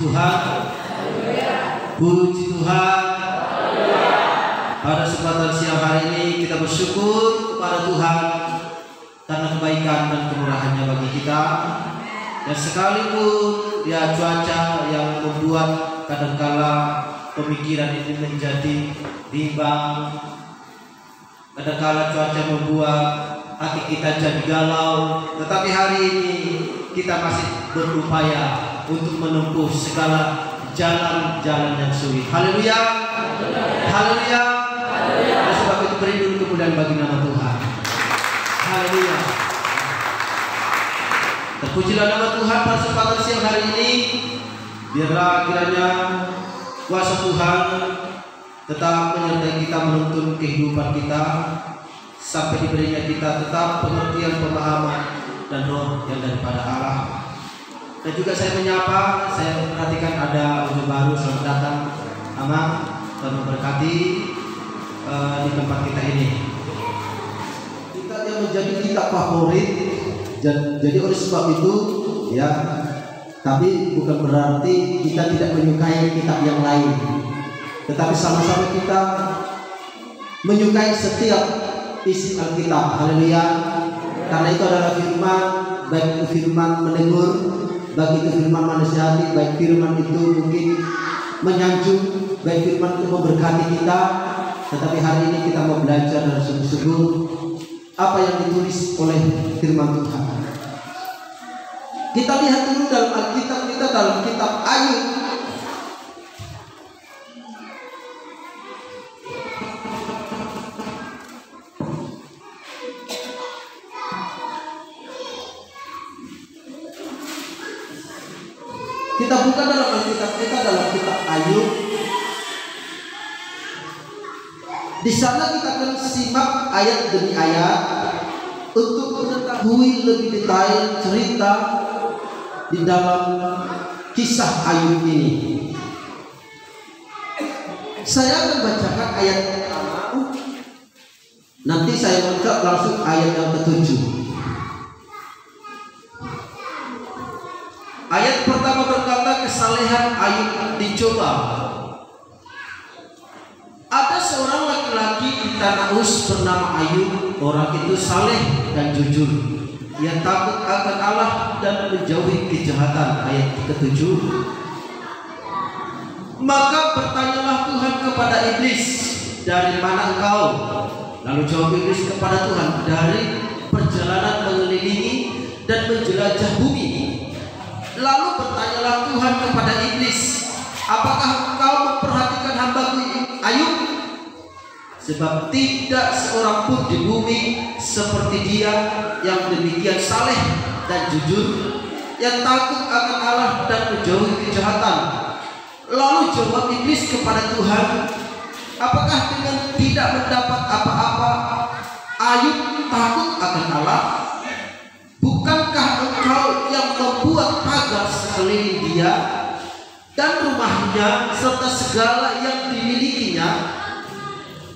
Tuhan. Puji Tuhan. Pada kesempatan siang hari ini kita bersyukur kepada Tuhan karena kebaikan dan kemurahannya bagi kita. Dan sekalipun ya cuaca yang membuat kadangkala pemikiran ini menjadi bimbang, kadangkala cuaca membuat hati kita jadi galau, tetapi hari ini kita masih berupaya untuk menempuh segala jalan-jalan yang sulit. Haleluya, haleluya. Oleh sebab itu beri dulu kemuliaan bagi nama Tuhan. Haleluya. Terpujilah nama Tuhan pada kesempatan siang hari ini. Biarlah kiranya kuasa Tuhan tetap menyertai kita, menuntun kehidupan kita sampai diberinya kita tetap pengertian, pemahaman dan roh yang daripada Allah. Dan juga saya menyapa, saya perhatikan ada wajah baru. Selamat datang, Amang. Tuhan memberkati di tempat kita ini. Kita yang menjadi kitab favorit. Jadi oleh sebab itu, ya, tapi bukan berarti kita tidak menyukai kitab yang lain. Tetapi sama-sama kita menyukai setiap isi Alkitab. Haleluya. Karena itu adalah firman, baik itu firman menegur, baik itu firman menasihati, baik firman itu mungkin menyanjung, baik firman itu memberkati kita. Tetapi hari ini kita mau belajar dan sungguh-sungguh apa yang ditulis oleh firman Tuhan. Kita lihat dulu dalam Alkitab kita, dalam kitab Ayub. Kita buka dalam Alkitab kita, dalam kitab Ayub. Di sana kita akan simak ayat demi ayat untuk mengetahui lebih detail cerita di dalam kisah Ayub ini. Saya akan bacakan ayat pertama. Nanti saya lengkap langsung ayat yang ke-7. Ayat pertama berkata, kesalehan Ayub dicoba. Ada seorang laki-laki di tanah Uz bernama Ayub. Orang itu saleh dan jujur. Ia takut akan Allah dan menjauhi kejahatan. Ayat ke-7. Maka bertanyalah Tuhan kepada iblis, dari mana engkau? Lalu jawab iblis kepada Tuhan, dari perjalanan mengelilingi dan menjelajah bumi. Lalu bertanyalah Tuhan kepada iblis, apakah engkau memperhatikan hambaku Ayub? Sebab tidak seorang pun di bumi seperti dia yang demikian saleh dan jujur, yang takut akan Allah dan menjauhi kejahatan. Lalu jawab iblis kepada Tuhan, apakah dengan tidak mendapat apa-apa Ayub takut akan Allah? Bukankah engkau yang membuat pagar sekeliling dia dan rumahnya serta segala yang dimilikinya,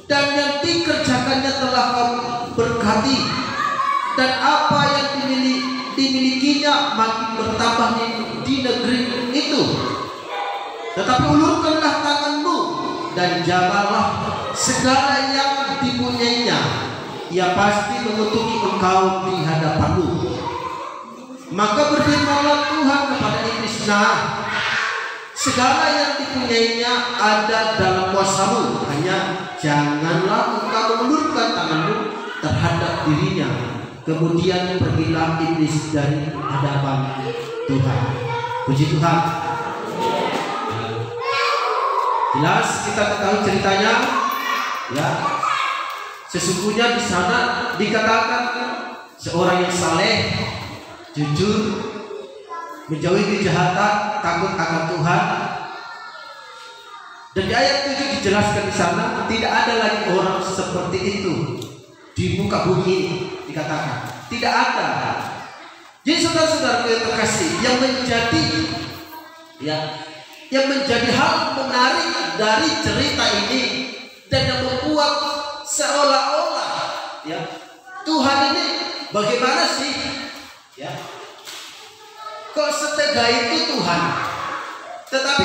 dan yang dikerjakannya telah kau berkati, dan apa yang dimilikinya makin bertambah di negeri itu. Tetapi ulurkanlah tanganmu dan jamalah segala yang dipunyainya, ia pasti mengutuki engkau di hadapanmu. Maka berfirmanlah Tuhan kepada iblis, nah, segala yang dipunyainya ada dalam kuasamu, hanya janganlah engkau mengulurkan tanganmu terhadap dirinya. Kemudian pergilah iblis dari hadapan Tuhan. Puji Tuhan. Jelas kita ketahui ceritanya, ya. Sesungguhnya di sana dikatakan seorang yang saleh, jujur, menjauhi kejahatan, takut akan Tuhan. Dan di ayat 7 dijelaskan di sana tidak ada lagi orang seperti itu di muka bumi ini, dikatakan tidak ada. Jadi saudara-saudara yang terkasih, yang menjadi hal menarik dari cerita ini dan yang membuat seolah-olah ya Tuhan ini bagaimana sih, ya kok setega itu Tuhan Tetapi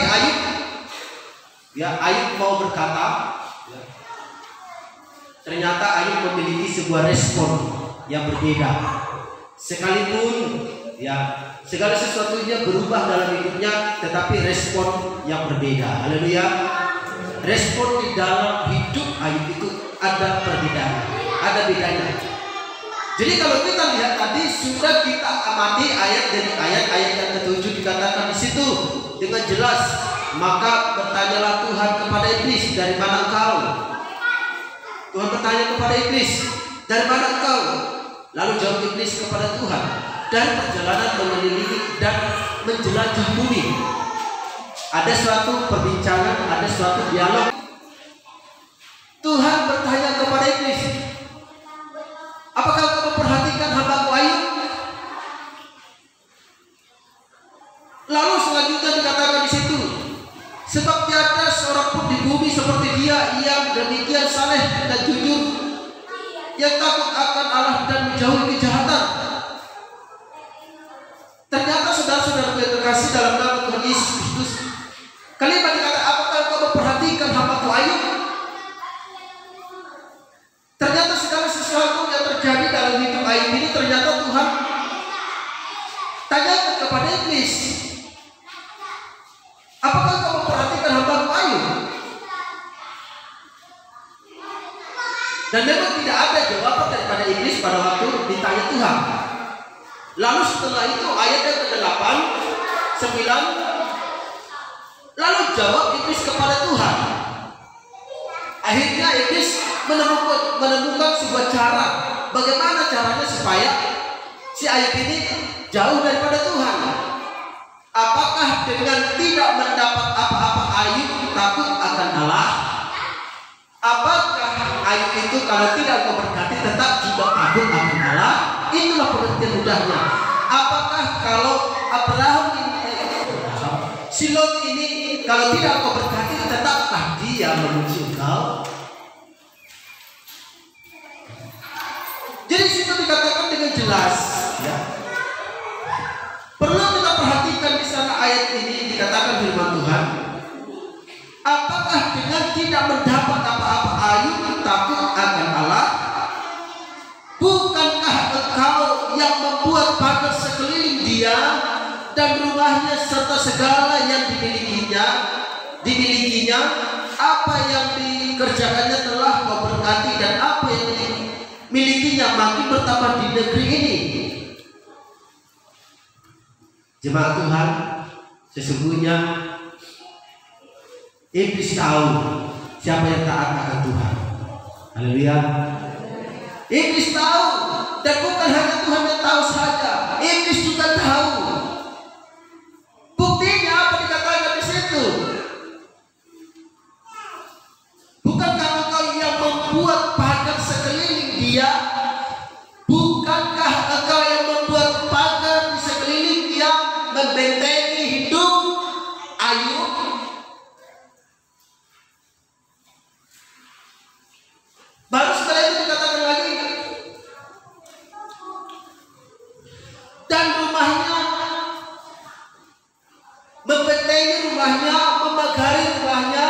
Ayub mau berkata, ternyata Ayub memiliki sebuah respon yang berbeda. Sekalipun segala sesuatunya berubah dalam hidupnya, tetapi respon yang berbeda. Haleluya. Respon di dalam hidup Ayub itu ada perbedaan, ada bedanya. Jadi kalau kita lihat tadi, sudah kita amati ayat demi ayat yang ketujuh dikatakan di situ dengan jelas, maka bertanyalah Tuhan kepada iblis, dari mana engkau? Tuhan bertanya kepada iblis, dari mana engkau? Lalu jawab iblis kepada Tuhan, dari perjalanan mengelilingi dan menjelajah bumi. Ada suatu perbincangan, ada suatu dialog. Tuhan bertanya kepada iblis, apakah kau memperhatikan hamba-Ku Ayub? Lalu selanjutnya dikatakan di situ, sebab tiada seorang pun di bumi seperti dia yang demikian saleh dan jujur, yang takut akan Allah dan menjauhi kejahatan. Ternyata saudara-saudara yang terkasih dalam nama Tuhan Yesus Kristus, kalimat dikata, apakah kau memperhatikan hamba-Ku Ayub? Ternyata segala sesuatu yang terjadi dalam hidup Ayub ini, ternyata Tuhan tanyakan kepada iblis, apakah kau memperhatikan hamba-Ku Ayub? Dan memang tidak ada jawaban daripada iblis pada waktu ditanya Tuhan. Lalu setelah itu ayat yang ke-8, 9, lalu jawab iblis kepada Tuhan. Akhirnya iblis menemukan sebuah cara, bagaimana caranya supaya si Ayub ini jauh daripada Tuhan. Apakah dengan tidak mendapat apa-apa Ayub takut akan Allah? Apakah Ayub itu kalau tidak kau berkati tetap juga takut akan Allah? Itulah pengertian mudahnya. Apakah kalau Abraham si Lot ini kalau tidak kau berkati tetapkah dia memuji engkau? Jadi situ dikatakan dengan jelas, ya. Perlu kita perhatikan di sana ayat ini dikatakan firman Tuhan. Apakah dengan tidak mendapat apa-apa Ayub takut akan Allah? Bukankah engkau yang membuat pagar sekeliling dia dan rumahnya serta segala yang dimilikinya? Apa yang dikerjakannya telah kau berkati, dan apa yang dimilikinya makin bertambah di negeri ini. Jemaat Tuhan, sesungguhnya iblis tahu siapa yang taat akan Tuhan. Haleluya. Iblis tahu, dan bukan hanya Tuhan yang tahu saja, iblis juga tahu. Buktinya apa dikatakan di situ? Bukankah engkau yang membuat pagar sekeliling dia? Bukankah engkau yang membuat pagar di sekeliling dia, membentengi hidup Ayub? Baru setelah itu dikatakan lagi, dan rumahnya, membentengi rumahnya, memagari rumahnya,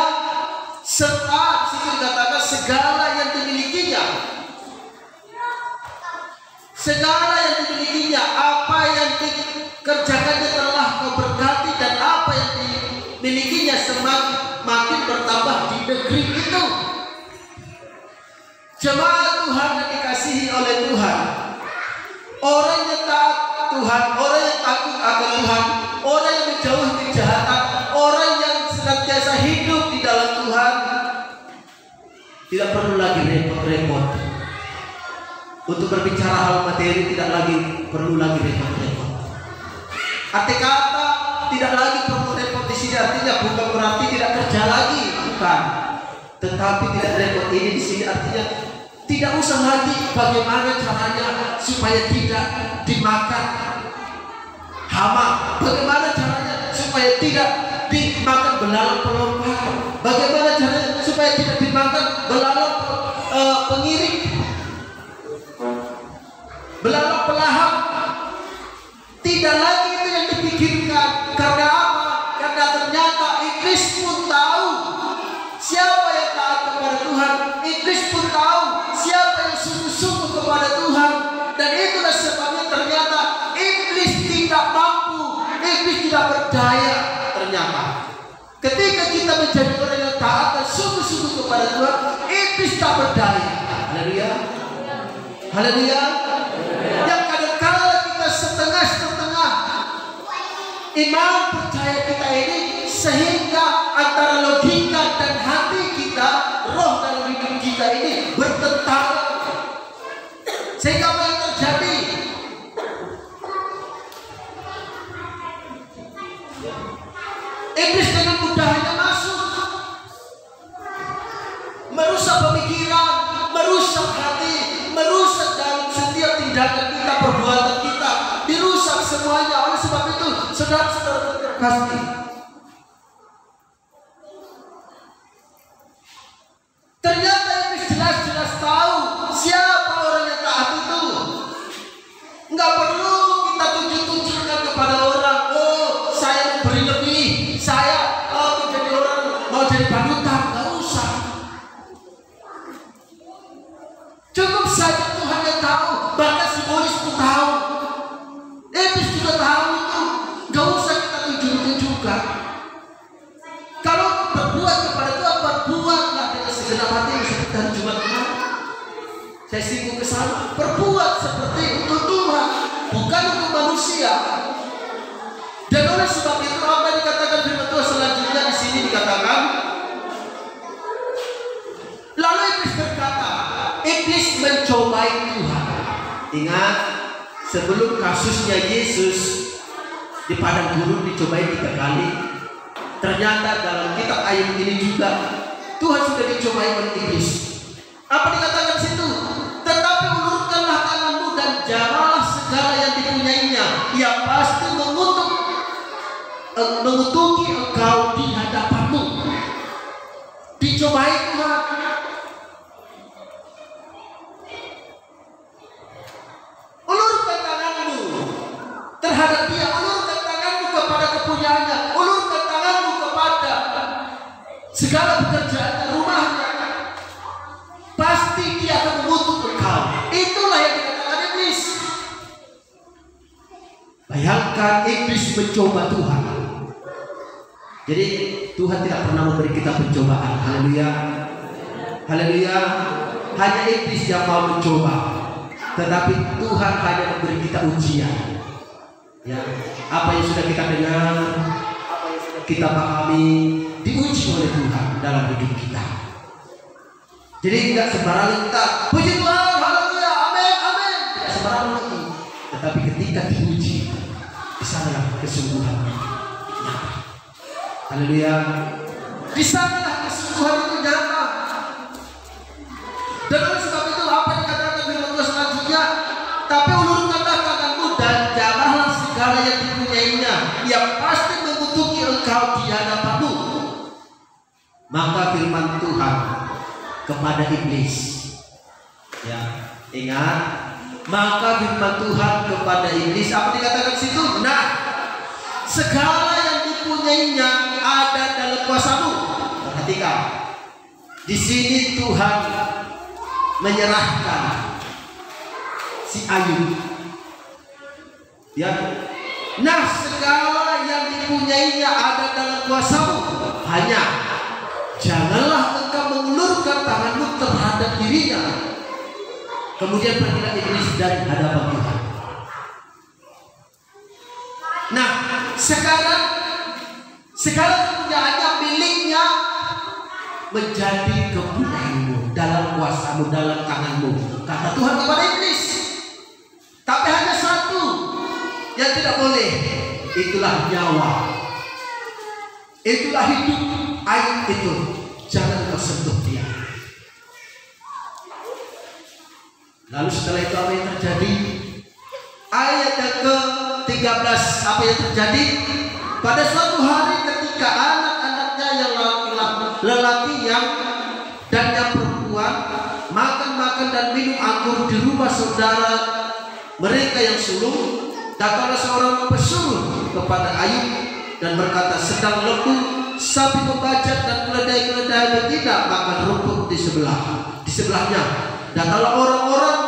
serta disitu dikatakan segala yang dimilikinya. Segala yang dimilikinya, apa yang dikerjakannya telah kau berkati, dan apa yang dimilikinya semakin bertambah di negeri itu. Jemaat Tuhan yang dikasihi oleh Tuhan, orang yang taat Tuhan, orang yang takut akan Tuhan, orang yang menjauhi kejahatan, orang yang senantiasa hidup di dalam Tuhan, tidak perlu lagi repot-repot untuk berbicara hal materi, tidak lagi perlu lagi repot-repot. Arti kata tidak lagi perlu repot di sini artinya bukan berarti tidak kerja lagi, bukan. Tetapi tidak repot ini di sini artinya tidak usah lagi bagaimana caranya supaya tidak dimakan hama, bagaimana caranya supaya tidak dimakan belalang pelompat, bagaimana caranya supaya tidak dimakan belalang pengiring, belalang pelahap. Tidak lagi itu yang dipikirkan. Karena apa? Karena ternyata Ketika kita menjadi orang yang taat dan sungguh-sungguh kepada Tuhan, iblis tak berdaya. Haleluya. Haleluya. Yang kadang-kala kita setengah-setengah iman percaya kita ini, sehingga antara logika dan hati kita, roh dalam hidup kita ini bertentangan. Sehingga apa yang terjadi? Iblis dengan mudahnya masuk, merusak pemikiran, merusak hati, merusak dalam setiap tindakan kita, perbuatan kita, dirusak semuanya. Oleh sebab itu, saudara-saudara terkasih, ternyata iblis jelas-jelas tahu siapa orang yang taat itu. Nggak perlu kita tunjuk-tunjukkan kepada orang, oh saya mau beri lebih, saya menjadi orang, mau jadi panutan. Nggak usah. Cukup saja Tuhan yang tahu, bahkan simbolis pun tahu. Iblis juga tahu itu. Nggak usah kita tunjuk-tunjukkan. Kalau berbuat kepada Tuhan, berbuatlah dengan segenap hati, seperti hari Jumat kemarin. Saya singgung ke sana, berbuat seperti untuk Tuhan, bukan untuk manusia. Dan oleh sebab itu apa yang dikatakan firman Tuhan selanjutnya di sini dikatakan, lalu iblis berkata, iblis mencobai Tuhan. Ingat, sebelum kasusnya Yesus di padang gurun dicobai 3 kali. Ternyata dalam kitab Ayub ini juga Tuhan sudah dicobai oleh iblis. Apa dikatakan situ? Tetapi ulurkanlah tanganmu dan jamalah segala yang dipunyainya. Ia pasti mengutuki engkau di hadapanmu. Dicobai Tuhan. Ulurkan tanganmu terhadap dia, ulurkan tanganmu kepada kepunyaannya, ulurkan tanganmu kepada segala pekerjaannya, rumahnya. Pasti dia akan mengutuk engkau. Itulah yang dikatakan iblis. Bayangkan iblis mencoba Tuhan. Jadi Tuhan tidak pernah memberi kita pencobaan. Haleluya. Haleluya. Hanya iblis yang mau mencoba. Tetapi Tuhan hanya memberi kita ujian. Ya, apa yang sudah kita dengar, apa yang sudah kita pahami, diuji oleh Tuhan dalam hidup kita. Jadi tidak sembarangan kita puji Tuhan, haleluya, amin, amin. Tidak sembarangan lagi. Tetapi ketika diuji, di sanalah kesungguhan. Haleluya. Di sanalah kesungguhan itu nyata. Dan oleh sebab itu apa yang dikatakan firman Tuhan selanjutnya, tapi ulurkanlah tanganmu dan jamahlah segala yang dipunyainya, yang pasti mengutuki engkau di hadapanmu. Maka firman Tuhan kepada iblis, ya ingat, maka firman Tuhan kepada iblis, apa dikatakan situ? Nah, segala yang dipunyainya ada dalam kuasamu. Perhatikan, di sini Tuhan menyerahkan si Ayub. Ya, nah segala yang dipunyainya ada dalam kuasamu. Hanya janganlah engkau mengulurkan tanganmu terhadap dirinya. Kemudian pergilah iblis dari hadapan Tuhan. Nah, sekarang segala kepunyaannya miliknya menjadi kepunyaaanmu, dalam kuasamu, dalam tanganmu, kata Tuhan kepada iblis. Tapi hanya satu yang tidak boleh, itulah nyawa, itulah hidup. Ayub itu jangan kau sentuh dia. Lalu setelah itu apa yang terjadi? Ayat yang ke-13, apa yang terjadi? Pada suatu hari ketika anak-anaknya yang lelaki dan yang perempuan makan dan minum anggur di rumah saudara mereka yang sulung, datanglah seorang pesuruh kepada Ayub dan berkata, sedang lembu sapi membajak dan keledai-keledai tidak makan rumput di sebelahnya. Datanglah orang-orang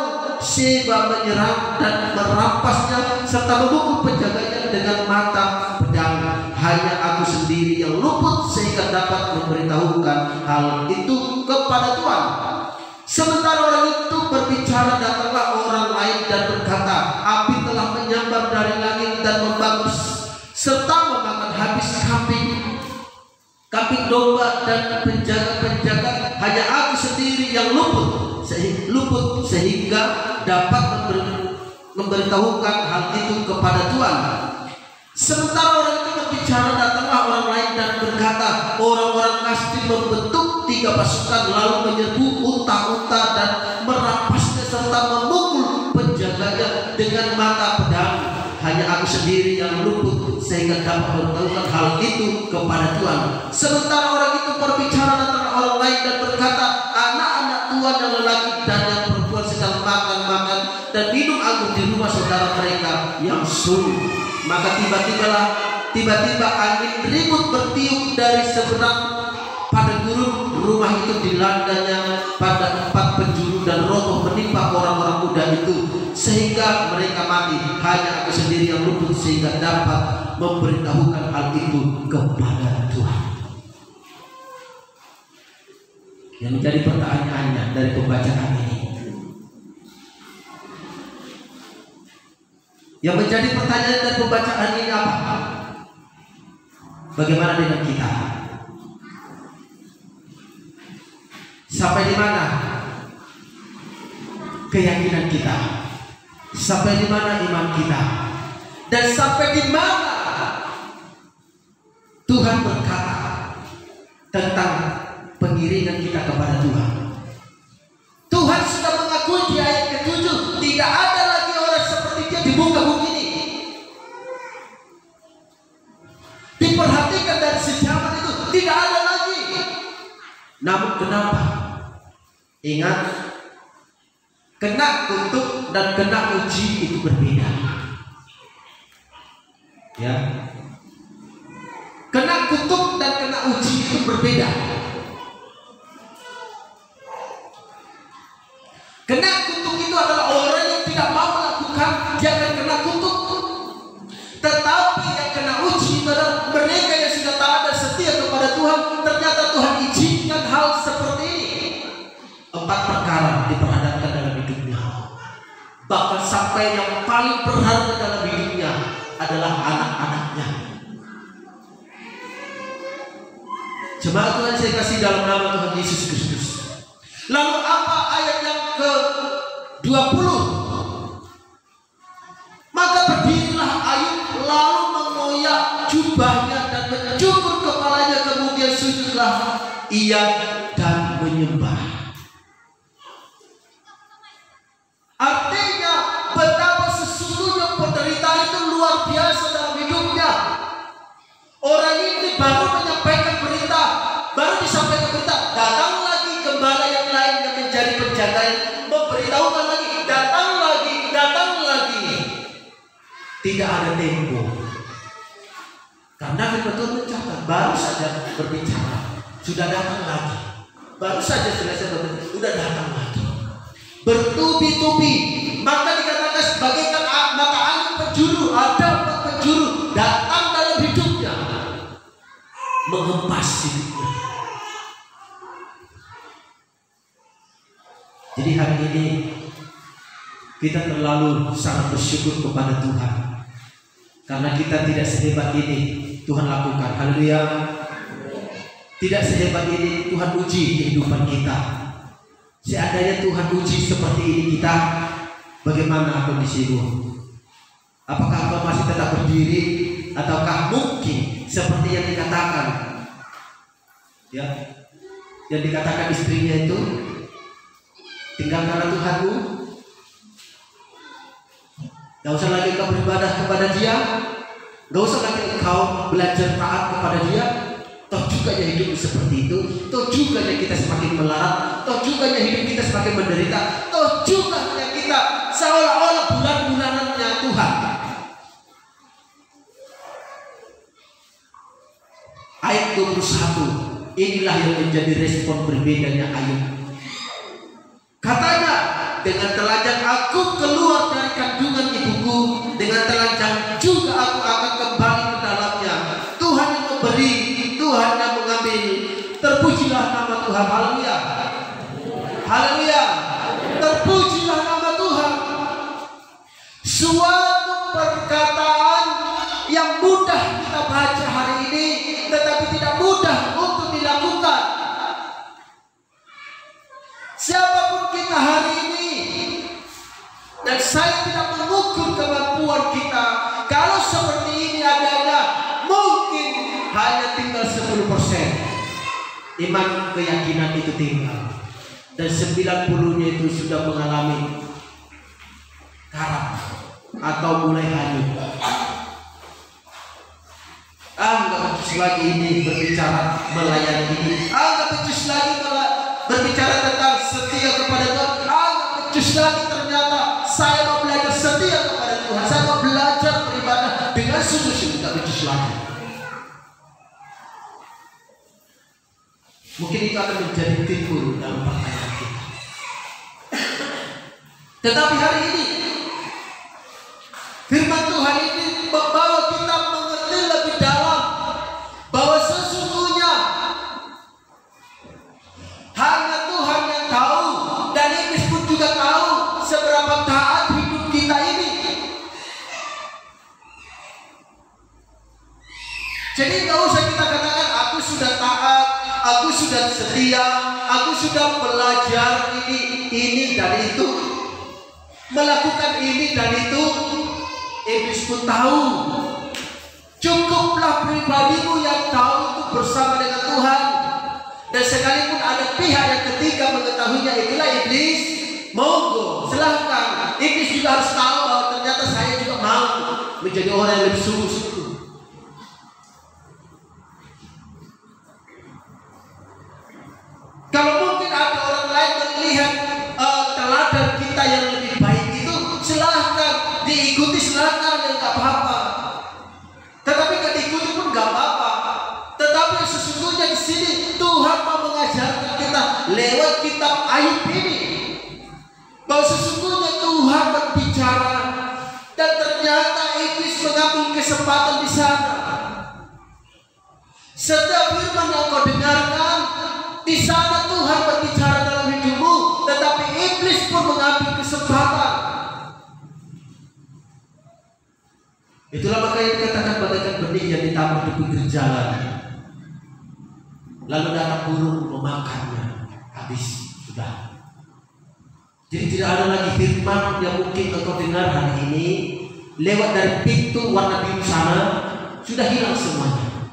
Seba menyerang dan merampasnya serta memukul penjaganya dengan mata pedang. Hanya aku sendiri yang luput sehingga sehingga dapat memberitahukan hal itu kepada Tuhan. Sementara orang itu berbicara, datanglah orang lain dan berkata, api telah menyambar dari langit dan membakar serta memakan habis kambing domba dan penjaga-penjaga. Hanya aku sendiri yang luput sehingga dapat memberitahukan hal itu kepada Tuhan. Sementara orang itu berbicara, datanglah orang lain dan berkata, orang-orang Kasdim membentuk 3 pasukan lalu menyerbu unta-unta dan merampasnya serta memukul penjaganya dengan mata pedang. Hanya aku sendiri yang luput sehingga dapat memberitahukan hal itu kepada Tuhan. Sementara orang itu berbicara, datanglah orang lain dan berkata, anak-anak Tuhan yang lelaki dan yang perempuan sedang makan dan minum anggur di rumah saudara mereka yang sulung. Maka tiba-tiba angin ribut bertiup dari seberang pada gurun rumah itu, dilandanya pada 4 penjuru dan roboh menimpa orang-orang muda itu sehingga mereka mati. Hanya aku sendiri yang luput sehingga dapat memberitahukan hal itu kepada Tuhan. Yang menjadi pertanyaannya dari pembacaan ini, yang menjadi pertanyaan dan pembacaan ini apa? Bagaimana dengan kita? Sampai di mana keyakinan kita? Sampai di mana iman kita? Dan sampai di mana Tuhan berkata tentang pengiringan kita kepada Tuhan? Tuhan sudah mengakui di ayat ke-7, tidak ada lagi orang seperti dia di muka bumi ini. Diperhatikan dari sejaman itu tidak ada lagi. Namun kenapa? Ingat, kena kutuk dan kena uji itu berbeda. Ya, kena kutuk dan kena uji itu berbeda. Kena kutuk itu adalah orang yang tidak mau melakukan, dia akan kena kutuk. Tetapi yang kena uji itu adalah mereka yang sudah taat dan setia kepada Tuhan. Ternyata Tuhan izinkan hal seperti ini. 4 perkara diperhadapkan dalam hidupnya. Bahkan sampai yang paling berharga dalam hidupnya adalah anak-anaknya. Jemaat Tuhan saya kasih dalam nama Tuhan Yesus Kristus. Lalu apa ayat yang ke-20? Maka berdirilah Ayub lalu mengoyak jubahnya dan mencukur kepalanya, kemudian sujudlah ia dan menyembah. Artinya betapa sesungguhnya penderitaan itu luar biasa dalam hidupnya. Orang ini baru menyampaikan berita, baru disampaikan berita, datang lagi gembala yang lain yang menjadi penjaga, memberitahukan lagi, datang lagi. Tidak ada tempo. Karena firman Tuhan mencatat, baru saja berbicara, sudah datang lagi. Baru saja selesai berbicara, sudah datang lagi. Bertubi-tubi, maka dikatakan sebagaikan mata angin penjuru, ada 4 penjuru datang dalam hidupnya, mengempas hidupnya. Jadi hari ini kita terlalu sangat bersyukur kepada Tuhan, karena kita tidak sehebat ini Tuhan lakukan. Haleluya. Tidak sehebat ini Tuhan uji kehidupan kita. Seandainya Tuhan uji seperti ini kita, bagaimana kondisimu? Apakah kau masih tetap berdiri, ataukah mungkin seperti yang dikatakan, ya, yang dikatakan istrinya itu, tinggalkanlah Tuhanmu, gak usah lagi kau beribadah kepada Dia, gak usah lagi kau belajar taat kepada Dia. Toh juga hidup seperti itu, toh juga kita semakin melarat, toh juga hidup kita semakin menderita, toh juga kita seolah-olah bulan-bulanannya Tuhan. Ayat 21, inilah yang menjadi respon berbedanya Ayub. Katanya, dengan telanjang aku keluar dari kandungan ibuku, dengan telanjang juga aku akan kembali ke dalamnya. Tuhan yang memberi, Tuhan yang mengambil, Suatu perkataan yang mudah kita baca hari ini, tetapi tidak mudah untuk dilakukan. Siapapun kita hari ini, dan saya tidak mengukur kemampuan kita, kalau seperti ini adanya, mungkin hanya tinggal 10% iman keyakinan itu tinggal, dan 90-nya itu sudah mengalami karam atau mulai hanyut. Nggak becus lagi ini berbicara melayani ini. Nggak becus lagi berbicara tentang setia kepada Tuhan. Nggak becus lagi ternyata saya mau belajar setia kepada Tuhan. Saya mau belajar beribadah dengan sungguh-sungguh. Nggak becus lagi. Mungkin itu akan menjadi timbul dalam pertanyaan kita. Tetapi hari ini firman Tuhan ini membawa kita mengerti lebih dalam bahwa sesungguhnya hanya Tuhan yang tahu, dan iblis pun juga tahu seberapa taat hidup kita ini. Jadi nggak usah kita katakan aku sudah taat, aku sudah setia, aku sudah belajar ini dan itu, melakukan ini dan itu. Iblis pun tahu. Cukuplah pribadimu yang tahu untuk bersama dengan Tuhan. Dan sekalipun ada pihak yang ketika mengetahuinya itulah iblis, monggo silahkan. Iblis juga harus tahu bahwa ternyata saya juga mau menjadi orang yang lebih sungguh-sungguh. Kalau mungkin ada orang lain melihat teladan kita yang lebih baik itu, silahkan diikuti, silahkan, yang nggak apa-apa. Tetapi nggak diikuti pun nggak apa-apa. Tetapi sesungguhnya di sini Tuhan mau mengajarkan kita lewat kitab Ayub ini bahwa sesungguhnya Tuhan berbicara, dan ternyata iblis mengambil kesempatan di sana. Setiap firman yang kau dengarkan, di sana Tuhan berbicara dalam hidupmu, tetapi iblis pun mengambil kesempatan. Itulah makanya dikatakan bagaikan benih yang ditabur di pinggir jalan, lalu datang burung memakannya, habis sudah. Jadi tidak ada lagi firman yang mungkin engkau dengar hari ini lewat dari pintu warna biru sana, sudah hilang semuanya.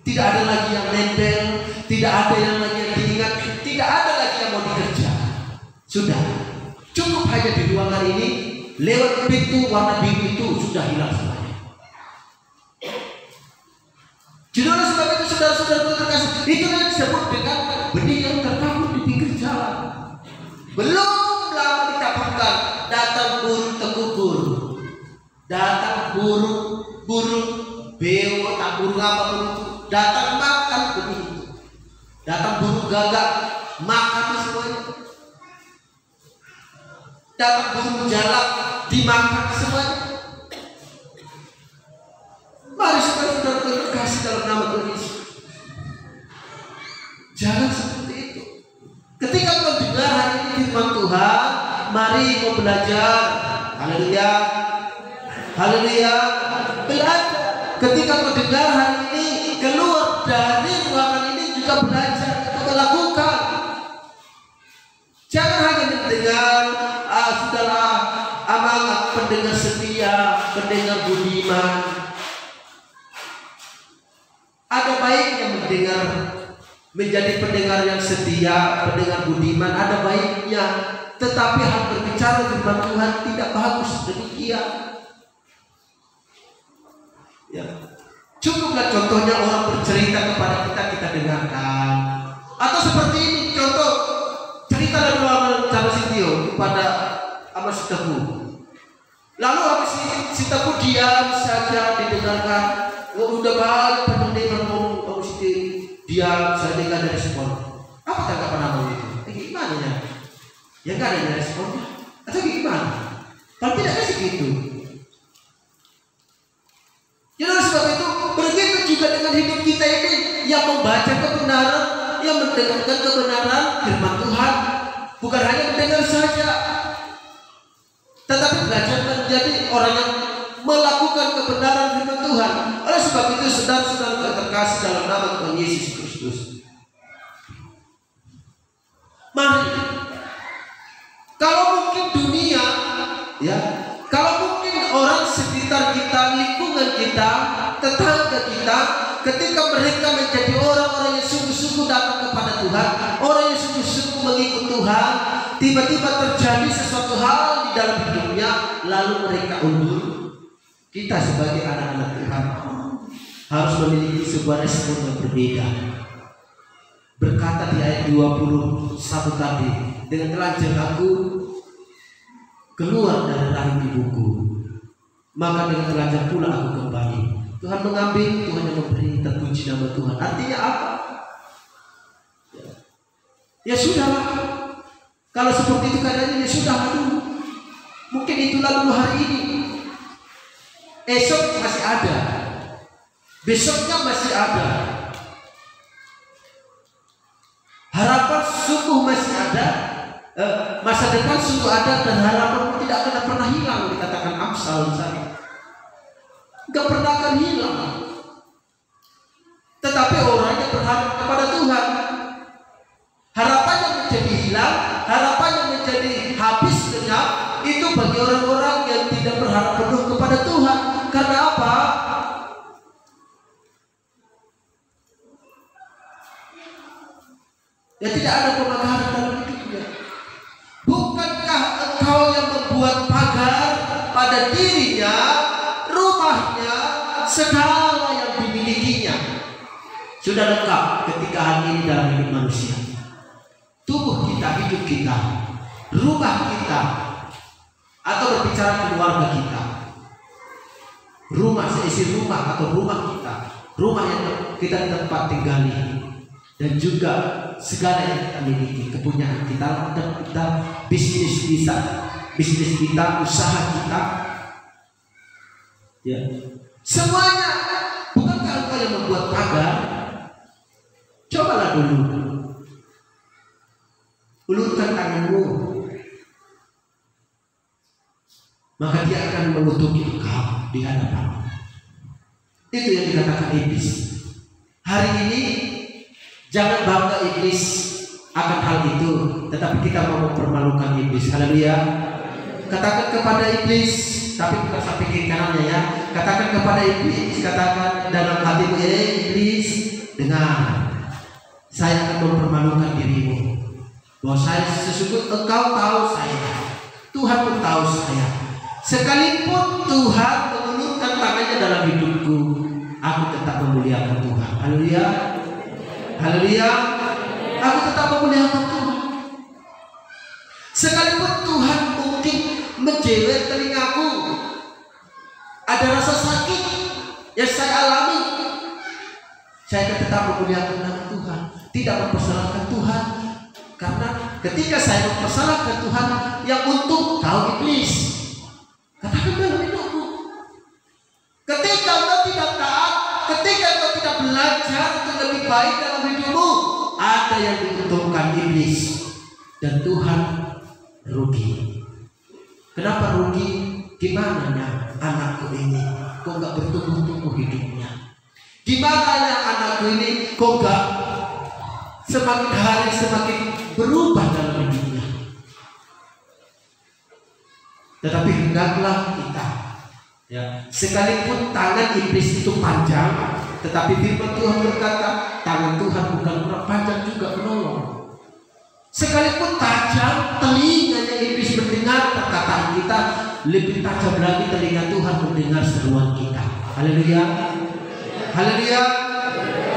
Tidak ada lagi yang nempel, tidak ada yang lagi yang diingat, tidak ada lagi yang mau dikerjakan. Sudah, cukup hanya di ruangan ini, lewat pintu warna biru itu sudah hilang semuanya. Jadi oleh sebab itu saudara-saudara terkasih, itu yang disebut dengan benih yang tertabur di pinggir jalan. Belum lama ditaburkan, datang burung tekubur, datang burung beo, tak burung apapun itu, datang makan benih itu. Datang burung gagak, makan semuanya. Datang burung jalak, dimakan semuanya. Mari saudara-saudara terkasih dalam nama Tuhan Yesus, jangan seperti itu. Ketika kau dengar hari ini firman Tuhan, mari kau belajar. Haleluya, haleluya, belajar. Ketika kau dengar hari ini, keluar dari ruangan ini juga belajar untuk melakukan. Jangan hanya mendengar, sudahlah, amanat pendengar setia, pendengar budiman. Ada baiknya mendengar, menjadi pendengar yang setia, pendengar budiman, ada baiknya. Tetapi hal berbicara firman Tuhan tidak bagus demikian. Ya. Cukuplah contohnya orang bercerita kepada kita, kita dengarkan. Atau seperti ini contoh cerita dari Cara Sitio kepada Ama Sitepu. Lalu Ama Sitepu diam saja didengarkan. Udah banyak pendengar ngomong Ama Sitio, diam saja nggak ada respon. Apa tanggapan Ama itu? Gimana ya? Ya nggak ada responnya. Atau gimana? Kalau tidak kasih gitu. Jadi oleh sebab itu begitu juga dengan hidup kita ini, yang membaca kebenaran, yang mendengarkan kebenaran firman Tuhan, bukan hanya mendengar saja, tetapi belajar menjadi orang yang melakukan kebenaran firman Tuhan. Oleh sebab itu, saudara-saudara terkasih dalam nama Tuhan Yesus Kristus, mari, kalau mungkin dunia, ya, kalau mungkin orang sekitar kita, lingkungan kita, tetangga kita, ketika mereka menjadi orang-orang yang sungguh-sungguh datang kepada Tuhan, orang yang sungguh-sungguh mengikut Tuhan, tiba-tiba terjadi sesuatu hal di dalam hidupnya, lalu mereka undur. Kita sebagai anak-anak Tuhan harus memiliki sebuah respon yang berbeda. Berkata di ayat 21 tadi, dengan telanjang aku keluar dari rahim ibuku, maka dengan telanjang pula aku kembali. Tuhan mengambil, Tuhan yang memberi, terpuji nama Tuhan. Artinya apa? Ya sudahlah. Kalau seperti itu keadaannya, ya sudah dulu. Mungkin itulah dulu hari ini. Esok masih ada, besoknya masih ada. Harapan sungguh masih ada, masa depan sungguh ada, dan harapan tidak akan pernah hilang. Dikatakan Amsal misalnya, gak pernah akan hilang. Tetapi orang yang berharap kepada Tuhan, harapannya menjadi hilang, harapannya menjadi habis lenyap, itu bagi orang-orang yang tidak berharap penuh kepada Tuhan. Karena apa? Ya tidak ada pemagaran dalam hidupnya. Bukankah engkau yang membuat pagar pada dirinya, rumahnya, segala yang dimilikinya? Sudah lengkap ketika hari ini dalam hidup manusia. Tubuh kita, hidup kita, rumah kita, atau berbicara keluarga kita, rumah, seisi rumah atau rumah kita, rumah yang kita tempat tinggali, dan juga segala yang kita miliki, kepunyaan kita, dan kita, bisnis kita, usaha kita, ya, semuanya. Bukankah engkau yang membuat pagar? Cobalah dulu, ulurkan tanganmu, maka dia akan menutupi engkau di hadapan. Itu yang dikatakan iblis. Hari ini jangan bangga iblis akan hal itu, tetapi kita mau mempermalukan iblis. Haleluya. Katakan kepada iblis, tapi bukan sampai kiri kanannya ya. Katakan kepada iblis, katakan dalam hatimu, iblis, dengar, saya akan mempermalukan dirimu, bahwa saya sesungguhnya engkau tahu saya, Tuhan pun tahu saya. Sekalipun Tuhan mengulurkan tangannya dalam hidupku, aku tetap memuliakan Tuhan. Haleluya. Haleluya. Aku tetap memuliakan Tuhan. Sekalipun Tuhan mungkin menjewer telingaku, ada rasa sakit yang saya alami, saya tetap memuliakan nama Tuhan, tidak mempersalahkan Tuhan. Karena ketika saya mempersalahkan Tuhan, yang untung kau iblis. Katakan dalam hidupmu, ketika engkau tidak taat, ketika engkau tidak belajar untuk lebih baik dalam hidupmu, ada yang diuntungkan iblis, dan Tuhan rugi. Kenapa rugi? Gimana ya anakku ini kok gak bertumbuh-tumbuh hidupnya? Gimana ya anakku ini kok gak semakin hari semakin berubah dalam hidupnya? Tetapi hendaklah kita, ya, sekalipun tangan iblis itu panjang, tetapi firman Tuhan berkata tangan Tuhan bukan kurang panjang juga menolong. Sekalipun tajam telinganya iblis mendengar perkataan kita, lebih tajam lagi telinga Tuhan mendengar seruan kita. Haleluya. Haleluya.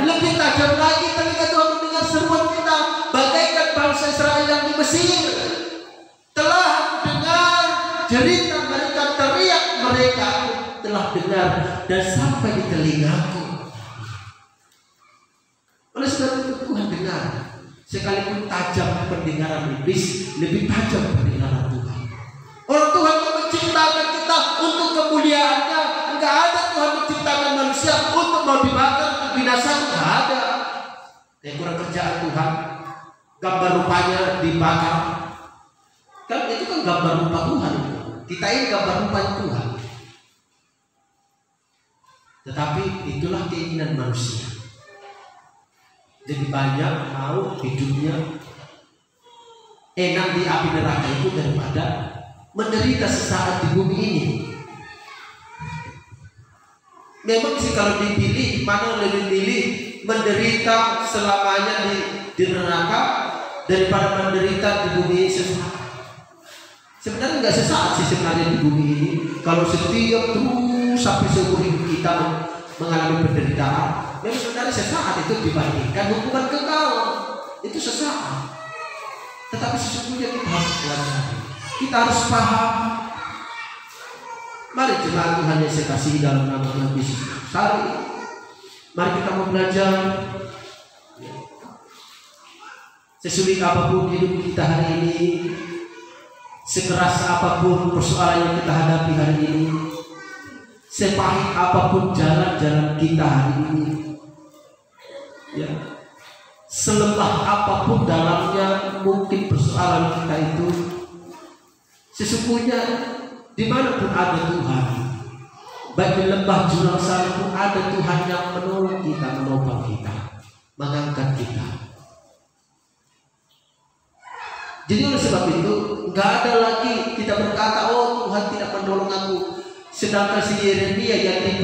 Lebih tajam lagi telinga Tuhan mendengar seruan kita. Bagaikan bangsa Israel yang di Mesir, telah dengar cerita mereka, teriak mereka, telah dengar dan sampai di telingaku. Oleh sebab itu Tuhan dengar. Sekalipun tajam pendengaran iblis, lebih tajam pendengaran Tuhan. Orang Tuhan yang menciptakan kita untuk kemuliaannya. Enggak ada Tuhan menciptakan manusia untuk mau dimakan, untuk binasa. Enggak ada. Kayak kurang kerjaan Tuhan, gambar rupanya dibakar. Kan itu kan gambar rupa Tuhan. Kita ini gambar rupa Tuhan. Tetapi itulah keinginan manusia. Jadi banyak mau hidupnya enak di api neraka itu daripada menderita sesaat di bumi ini. Memang sih kalau dipilih, mana lebih pilih menderita selamanya di neraka daripada menderita di bumi ini sesaat. Sebenarnya nggak sesaat sih sebenarnya di bumi ini. Kalau setiap terus sampai seumur hidup kita mengalami penderitaan, memang sebenarnya sesaat itu dibandingkan hukuman kekal itu sesaat. Tetapi sesungguhnya kita harus belajar, kita harus paham. Mari jemaat Tuhan yang saya kasihi dalam nama Tuhan Yesus, mari kita mau belajar. Sesulit apapun hidup kita hari ini, sekeras apapun persoalan yang kita hadapi hari ini, sepahit apapun jalan-jalan kita hari ini, ya, selemah apapun dalamnya mungkin persoalan kita itu, sesungguhnya dimanapun ada Tuhan, baik di lembah jurang sana pun ada Tuhan yang menolong kita, menopang kita, mengangkat kita. Jadi oleh sebab itu nggak ada lagi kita berkata, oh Tuhan tidak menolong aku. Sedangkan si Yeremia yang di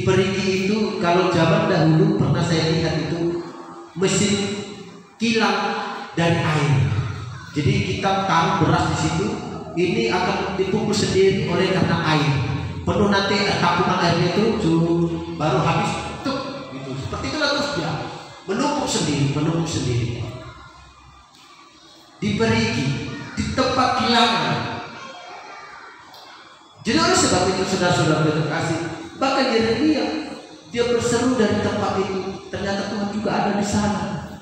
Perigi itu, kalau zaman dahulu pernah saya lihat itu mesin kilang dari air. Jadi kita taruh beras di situ, ini akan dipukul sendiri oleh karena air. Penuh nanti tampungan airnya itu baru habis tuh, gitu. Seperti itulah terus dia menumpuk sendiri. Di Perigi, di tempat kilangan. Jadi oleh sebab itu saudara-saudara terkasih, bahkan Yeremia dia berseru dari tempat itu, ternyata Tuhan juga ada di sana.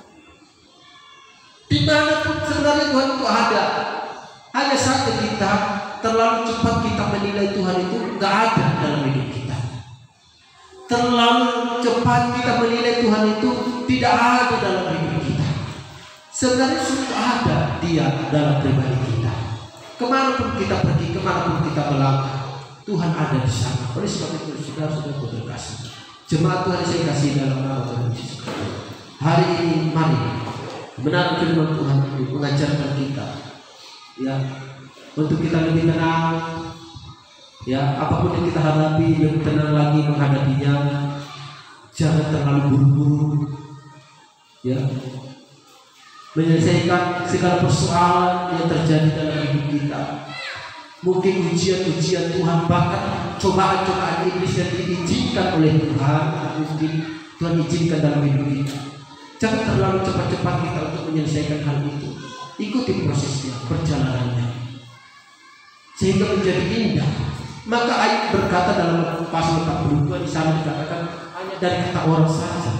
Dimanapun sebenarnya Tuhan itu ada, hanya saja kita terlalu cepat kita menilai Tuhan itu nggak ada dalam hidup kita. Terlalu cepat kita menilai Tuhan itu tidak ada dalam hidup kita. Sebenarnya sudah ada Dia dalam pribadi kita. Kemanapun kita pergi, kemanapun kita melangkah, Tuhan ada di sana. Oleh sebab itu saudara-saudara terkasih, jemaat Tuhan saya kasih dalam nama Tuhan Yesus. Hari ini mari benar firman Tuhan itu mengajarkan kita, ya, untuk kita lebih tenang, ya, apapun yang kita hadapi lebih tenang lagi menghadapinya. Jangan terlalu buru-buru, ya, menyelesaikan segala persoalan yang terjadi dalam hidup kita. Mungkin ujian-ujian Tuhan, bahkan cobaan-cobaan iblis yang diizinkan oleh Tuhan, mungkin Tuhan izinkan dalam hidup kita. Jangan terlalu cepat-cepat kita untuk menyelesaikan hal itu. Ikuti prosesnya, perjalanannya, sehingga menjadi indah. Maka ayat berkata dalam pasal 42 di sana dikatakan, hanya dari kata orang saja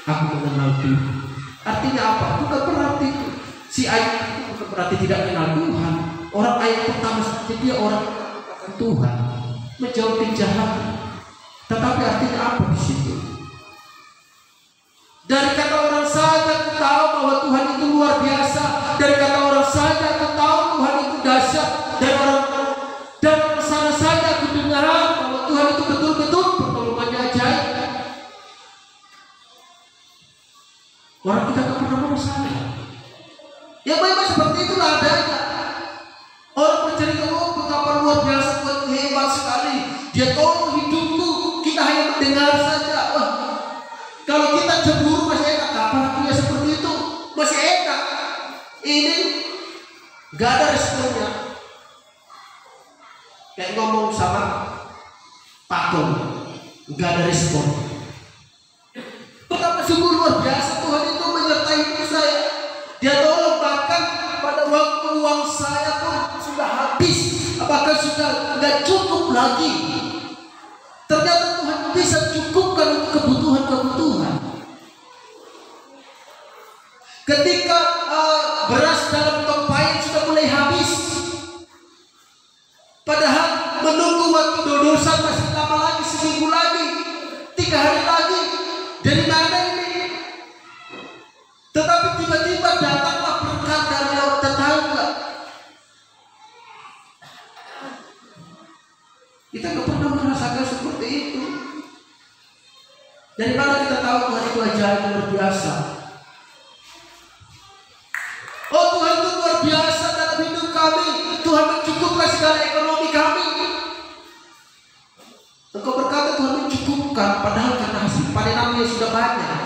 aku mengenal Tuhan. Artinya apa? Bukan berarti si ayat itu bukan berarti tidak kenal Tuhan. Orang ayat pertama saja dia orang Tuhan, menjauh kejahatan. Tetapi artinya apa di situ? Dari kata orang saja aku tahu bahwa Tuhan itu luar biasa. Dari kata orang saja aku tahu Tuhan itu dahsyat. Dan sana saja aku dengar bahwa Tuhan itu betul-betul pertolongannya ajaib. Orang kita tak pernah merasa. Yang baik-baik seperti itulah adanya. Orang bercerita, oh betapa luar biasa, Tuhan hebat sekali, Dia tolong hidupku. Kita hanya mendengar saja. Wah, kalau kita cemburu masih enak, kapan akunya seperti itu? Masih enak. Ini gak ada responnya. Kayak ngomong sama patung, gak ada respon. Betapa sungguh luar biasa Tuhan itu menyertai hidup saya. Dia tolong, bahkan pada waktu uang saya pun sudah habis, bahkan sudah nggak cukup lagi. Ternyata Tuhan bisa cukupkan untuk kebutuhan-kebutuhan. Ketika beras dalam tumpahan sudah mulai habis, padahal menunggu waktu dodosan masih lama lagi, seminggu lagi, 3 hari lagi. Dari mana ini? Tetapi tiba-tiba datanglah berkat dari tetangga. Kita nggak pernah merasakan seperti itu. Dari mana kita tahu Tuhan itu ajaib luar biasa? Oh, Tuhan itu luar biasa dalam hidup kami. Tuhan mencukupkan segala ekonomi kami. Engkau berkata Tuhan mencukupkan, padahal karena hasil panenannya sudah banyak.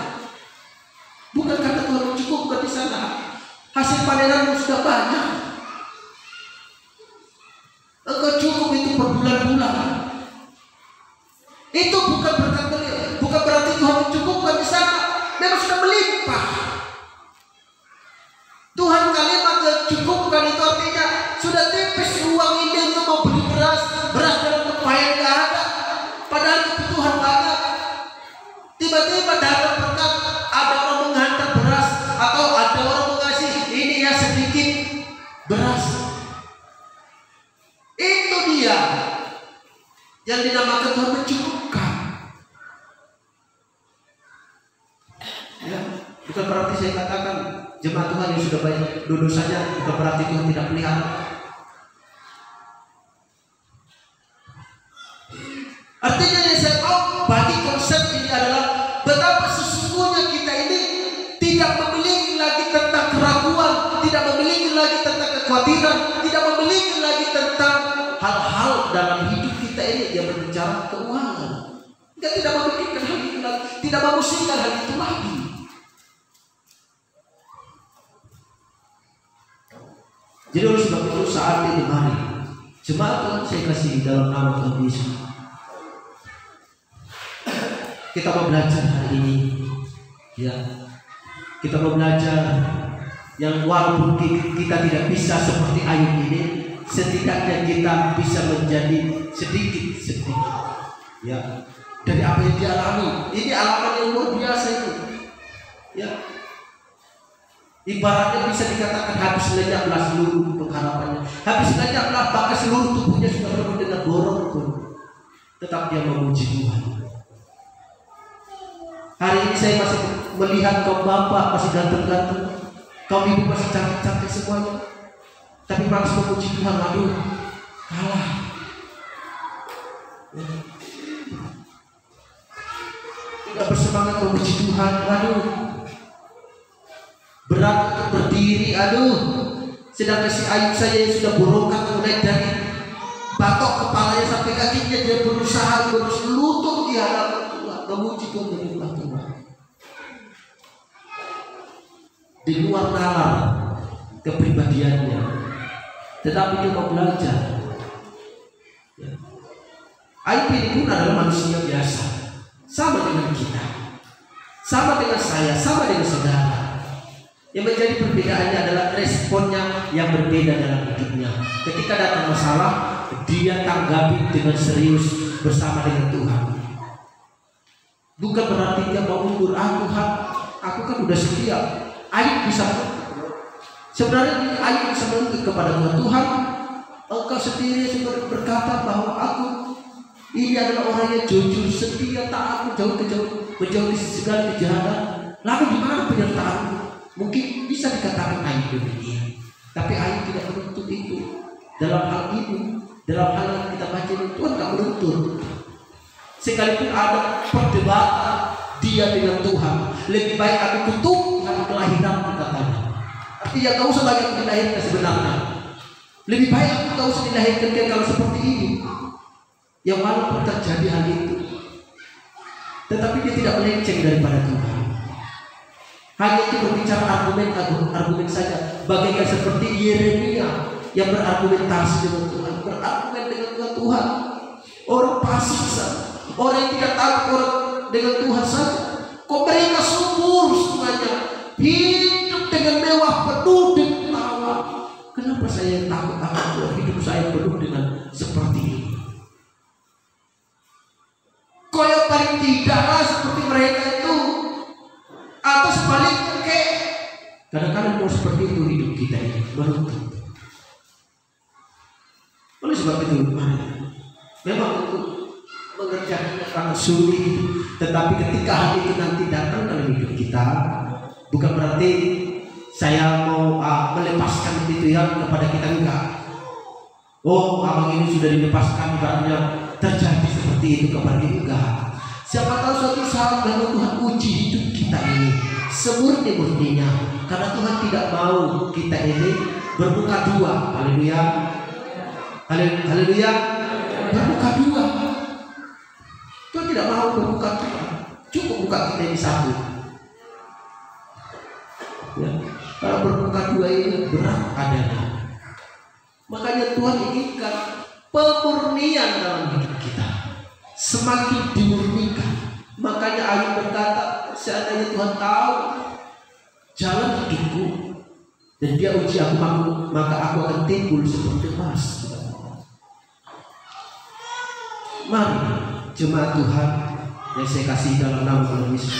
Bukan karena Tuhan mencukupkan di sana, hasil panenanmu sudah banyak. Engkau cukup itu per bulan-bulan. Itu bukan berarti Tuhan mencukupkan di sana. Memang sudah melimpah. Tuhan kalimat mencukupkan itu artinya sudah tipis uang ini untuk membeli beras dalam tempayan nggak ada. Padahal kebutuhan banyak. Tiba-tiba datang berkat, ada orang menghantar beras atau ada orang mengasih ini ya sedikit beras. Itu dia yang dinamakan Tuhan mencukupkan. Ya, bukan berarti saya katakan jemaat Tuhan yang sudah banyak dosanya, bukan berarti Tuhan tidak pelihara. Artinya yang saya mau bagi konsep ini adalah betapa sesungguhnya kita ini tidak memiliki lagi tentang keraguan, tidak memiliki lagi tentang kekhawatiran, tidak memiliki lagi tentang hal-hal dalam hidup kita ini yang berbicara keuangan. Kita tidak memikirkan hal itu lagi, tidak memusingkan hal itu lagi. Jadi oleh sebab itu saat ini mari jemaat Tuhan saya kasih dalam nama Tuhan Yesus, kita mau belajar hari ini, ya. Kita mau belajar yang walaupun kita tidak bisa seperti Ayub ini, setidaknya kita bisa menjadi sedikit, ya, dari apa yang dialami. Ini alaman yang luar biasa itu, ya. Ibaratnya bisa dikatakan habis lenyaplah seluruh pengharapannya, habis lenyaplah bahkan seluruh tubuhnya sudah penuh dengan borok pun, tetap dia memuji Tuhan. Hari ini saya masih melihat kaum bapak masih ganteng-ganteng, kaum ibu masih cantik-cantik semuanya, tapi pas memuji Tuhan, aduh, kalah. Tidak bersemangat memuji Tuhan, aduh, berat untuk berdiri, aduh. Sedangkan si Ayub saja yang sudah borokan mulai dari batok kepalanya sampai kakinya, dia berusaha berlutut di hadapan Tuhan, memuji Tuhan, menyembah Tuhan. Di luar nalar kepribadiannya, tetapi dia mau belajar. Ya. Ayub ini pun adalah manusia biasa, sama dengan kita, sama dengan saya, sama dengan saudara. Yang menjadi perbedaannya adalah responnya yang berbeda dalam hidupnya. Ketika datang masalah, dia tanggapi dengan serius bersama dengan Tuhan. Bukan berarti dia mau mundur, Tuhan, aku kan udah setia. Ayub bisa, sebenarnya Ayub bisa menuntut kepada Tuhan, Tuhan, Engkau sendiri sudah berkata bahwa aku ini adalah orang yang jujur, setia, taat, menjauhi segala kejahatan. Lalu di mana penyertaanmu? Mungkin bisa dikatakan Ayub demikian, tapi Ayub tidak menuntut itu. Dalam hal ini, dalam hal yang kita baca ini, Tuhan tidak menuntut. Sekalipun ada perdebatan dia dengan Tuhan, lebih baik aku tutup dengan kelahiran, katanya. Artinya kau usah lagi aku dilahirkan sebenarnya. Lebih baik aku tak usah dilahirkan kalau seperti ini. Yang walaupun terjadi hal itu, tetapi dia tidak melenceng daripada Tuhan. Hanya itu berbicara argumen saja, bagaikan seperti Yeremia yang berargumentasi dengan Tuhan, berargumen dengan Tuhan. Orang pasif saja, orang yang tidak takut orang dengan Tuhan saja. Kok mereka subur semuanya, hidup dengan mewah, penuh dengan tawa. Kenapa saya takut hidup saya penuh dengan seperti ini? Kok yang paling tidaklah seperti mereka itu. Atau sebaliknya, kadang-kadang mau seperti itu hidup kita ini, menuntut. Oleh sebab itu, memang untuk mengerjakannya karena sulit, tetapi ketika hal itu nanti datang dalam hidup kita, bukan berarti saya mau melepaskan itu ya kepada kita, enggak. Oh, abang ini sudah dilepaskan, ibaratnya terjadi seperti itu kepada kita. Siapa tahu suatu saat kalau Tuhan uji hidup kita ini semurni-murninya, karena Tuhan tidak mau kita ini bermuka dua. Haleluya, haleluya, bermuka dua. Tuhan tidak mau bermuka dua, cukup muka kita ini satu. Ya, kalau bermuka dua ini berat adanya. Makanya Tuhan inginkan pemurnian dalam hidup kita, semakin dimurnikan. Makanya Ayub berkata, seandainya Tuhan tahu jalan hidupku dan Dia uji aku, maka aku akan timbul seperti emas. Mari jemaat Tuhan yang saya kasih dalam nama Tuhan Yesus,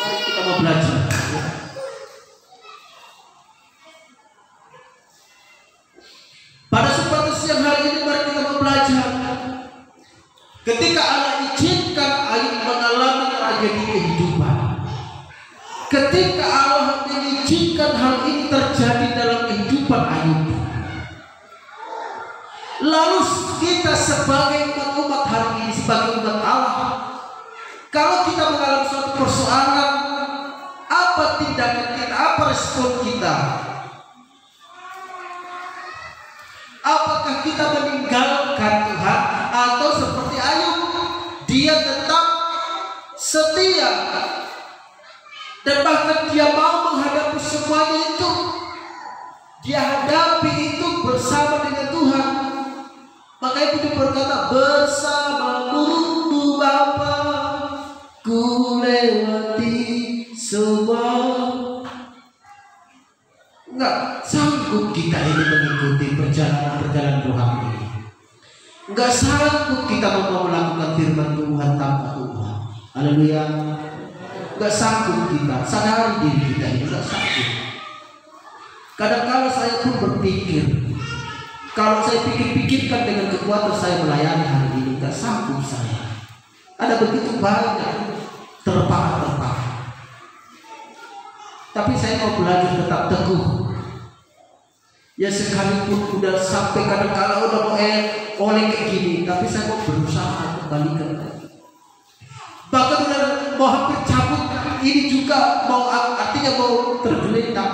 mari kita mau belajar. Pada kesempatan siang hari ini mari kita mau belajar. Ketika Allah izinkan Ayub mengalami tragedi kehidupan, ketika Allah mengizinkan hal ini terjadi dalam kehidupan Ayub, lalu kita sebagai umat hari ini, sebagai umat Allah, kalau kita mengalami suatu persoalan, apa tindakan kita, apa respon kita? Apakah kita meninggalkan Tuhan, atau seperti Ayub, dia tetap setia dan bahkan dia mau menghadapi semuanya itu, dia hadapi itu bersama dengan Tuhan. Makanya itu berkata, bersama-Mu Bapa ku lewati semua. Enggak sanggup kita ini mengikuti perjalanan rohani. Enggak sanggup kita mau melakukan firman Tuhan tanpa Tuhan. Haleluya. Enggak sanggup kita, sadari diri kita ini enggak sanggup. Kadang-kadang saya pun berpikir, kalau saya pikir-pikirkan dengan kekuatan saya melayani hari ini, enggak sanggup saya. Ada begitu banyak terpah. Tapi saya mau belajar tetap teguh. Ya sekalipun udah sampai kadang-kadang udah mau oleh kayak gini, tapi saya mau berusaha kembalikan lagi. Bahkan udah mau hampir cabut ini juga, mau artinya mau tergeletak,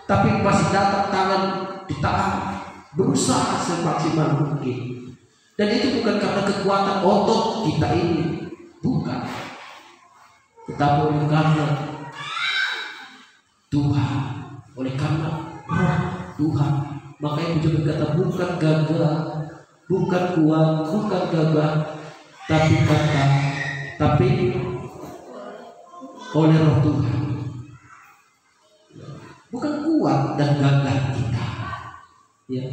tapi masih datang tangan ditahan, berusaha semaksimal mungkin. Dan itu bukan karena kekuatan otot kita ini, bukan, tetapi oleh karena Tuhan, oleh karena Roh Tuhan. Makanya Puji berkata, bukan gagah, bukan kuat, bukan gagah, tapi oleh Roh Tuhan. Bukan kuat dan gagah kita. Ya.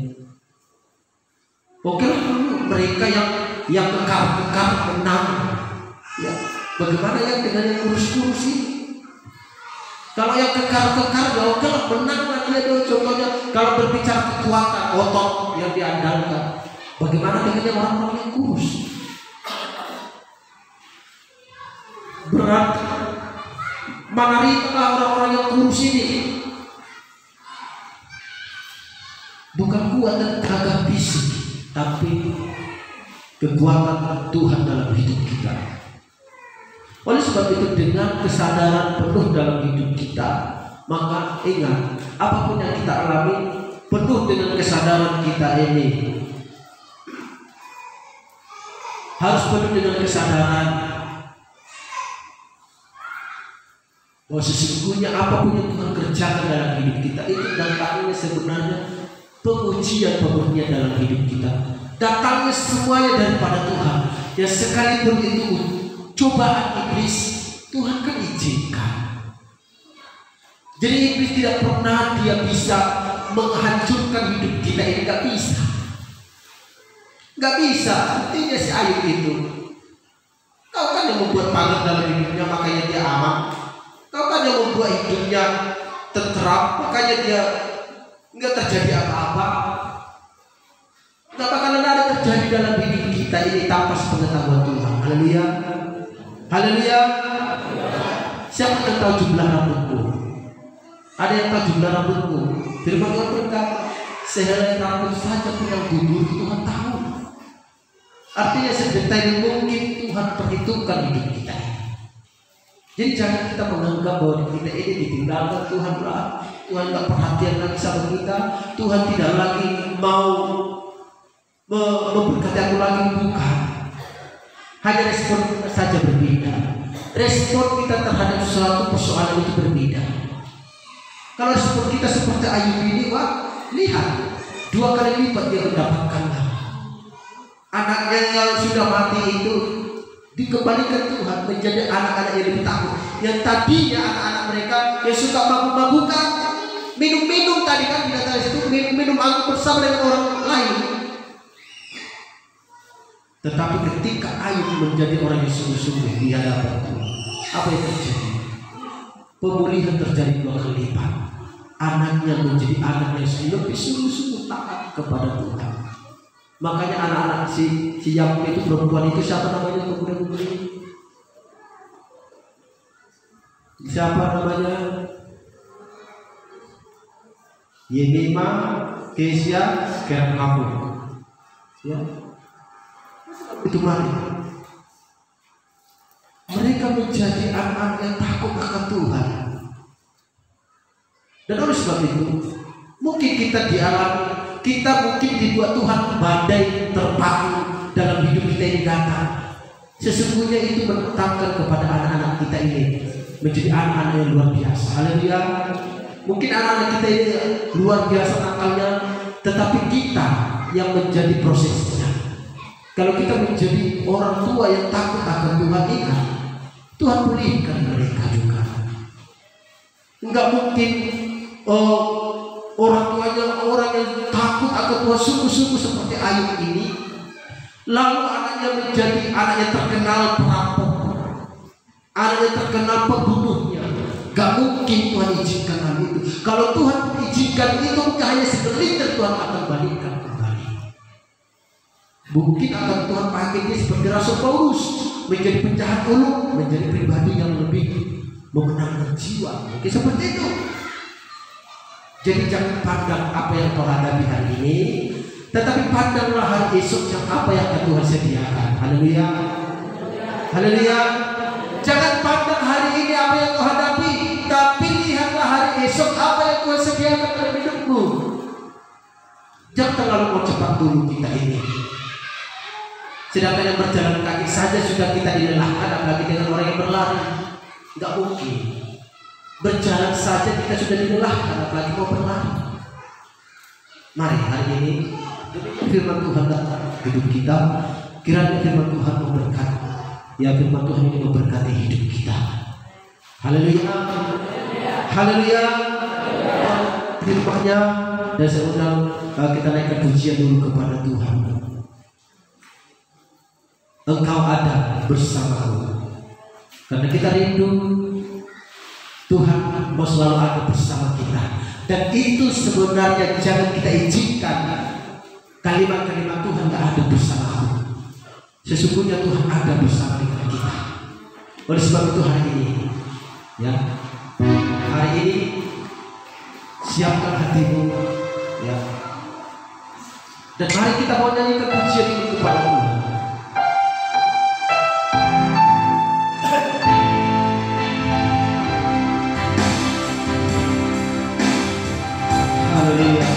Oke lah, mereka yang kekar menang. Ya. Bagaimana yang dengan yang kurus-kurus ini? Kalau yang kekar ya oke lah, menang lah dia dong. Contohnya kalau berbicara kekuatan otot yang diandalkan, bagaimana dengan orang-orang yang kurus? Berat mana ritalah orang-orang yang kurus ini. Bukan kuat dan gagah fisik, tapi kekuatan Tuhan dalam hidup kita. Oleh sebab itu, dengan kesadaran penuh dalam hidup kita, maka ingat, apapun yang kita alami, penuh dengan kesadaran kita ini, harus penuh dengan kesadaran bahwa sesungguhnya apapun yang Tuhan kerjakan dalam hidup kita, itu datangnya sebenarnya pengujian pemurnian dalam hidup kita. Datangnya semuanya daripada Tuhan. Ya sekalipun itu cobaan iblis, Tuhan kan izinkan. Jadi iblis tidak pernah dia bisa menghancurkan hidup kita ini, nggak bisa. Nggak bisa. Artinya si Ayub itu, kau kan yang membuat pagar dalam hidupnya, makanya dia aman. Kau kan yang membuat hidupnya tentram, makanya dia nggak terjadi apa-apa. Nggak bakalan ada terjadi dalam hidup kita ini tanpa sepengetahuan Tuhan. Haleluya. Haleluya. Siapa yang tahu jumlah rambutmu? Ada yang tahu jumlah rambutmu? Firman Tuhan berkata, sehelai rambut saja pun yang gugur Tuhan tahu. Artinya sedetail mungkin Tuhan perhitungkan hidup kita. Jadi jangan kita menganggap bahwa kita ini ditinggalkan Tuhan lah, Tuhan tidak perhatian lagi sama kita, Tuhan tidak lagi mau memberkati aku lagi, bukan. Hanya respon kita saja berbeda. Respon kita terhadap suatu persoalan itu berbeda. Kalau respon kita seperti Ayub ini, wah, lihat 2 kali lipat dia mendapatkan. Anaknya yang sudah mati itu dikembalikan Tuhan menjadi anak-anak yang lebih takut. Yang tadinya anak-anak mereka yang suka mabuk-mabukan, minum-minum tadi kan di atas itu, minum anggur bersama dengan orang lain. Tetapi ketika Ayub menjadi orang yang sungguh-sungguh di hadapan Tuhan, apa yang terjadi? Pemulihan terjadi 2 kali lipat. Anaknya menjadi anak yang lebih sungguh-sungguh taat kepada Tuhan. Makanya anak-anak si Yakub itu, perempuan itu siapa namanya? Pemuda-pemudi siapa namanya? Yemima, Kesia, sekarang kamu ya, itu mari mereka menjadi anak-anak yang takut akan Tuhan. Dan oleh sebab itu mungkin kita dialami, kita mungkin dibuat Tuhan badai terpaku dalam hidup kita ini datang. Sesungguhnya itu menetapkan kepada anak-anak kita ini menjadi anak-anak yang luar biasa. Haleluya. Mungkin anak-anak kita ini luar biasa nakalnya, tetapi kita yang menjadi prosesnya. Kalau kita menjadi orang tua yang takut akan Tuhan, ingat Tuhan pulihkan mereka juga. Enggak mungkin orang tuanya orang yang takut akan Tuhan sungguh-sungguh seperti Ayub ini, lalu anaknya menjadi anak yang terkenal perampok, anak yang terkenal pembunuhnya. Gak mungkin Tuhan izinkan hal itu. Kalau Tuhan izinkan itu, mungkin hanya segelintir Tuhan akan balikkan kembali. Mungkin akan Tuhan pakai dia seperti Rasul Paulus, menjadi penjahat ulung, menjadi pribadi yang lebih memenangkan jiwa. Mungkin seperti itu. Jadi jangan pandang apa yang kau hadapi hari ini, tetapi pandanglah hari esok yang apa yang akan Tuhan sediakan. Haleluya. Haleluya. Jangan pandang hari ini apa yang kau hadapi, tapi lihatlah hari esok apa yang Tuhan sediakan dalam hidupmu. Jangan terlalu mau cepat dulu kita ini. Sedangkan yang berjalan kaki saja sudah kita dilelahkan, apalagi dengan orang yang berlari. Enggak mungkin. Berjalan saja kita sudah dilelahkan, apalagi mau berlari. Mari hari ini firman Tuhan datang hidup kita. Kiranya firman Tuhan memberkati. Ya, firman Tuhan ini memberkati hidup kita. Haleluya. Haleluya. Firman-Nya, dan saya undang kita naikkan pujian dulu kepada Tuhan. Engkau ada bersamaku. Karena kita rindu Tuhan mau selalu ada bersama kita. Dan itu sebenarnya jangan kita izinkan kalimat-kalimat Tuhan gak ada bersamaku. Sesungguhnya Tuhan ada bersama dengan kita. Oleh sebab itu hari ini, ya, hari ini siapkan hatimu, ya, dan mari kita mau nyanyikan pujian ini kepada Tuhan. Haleluya.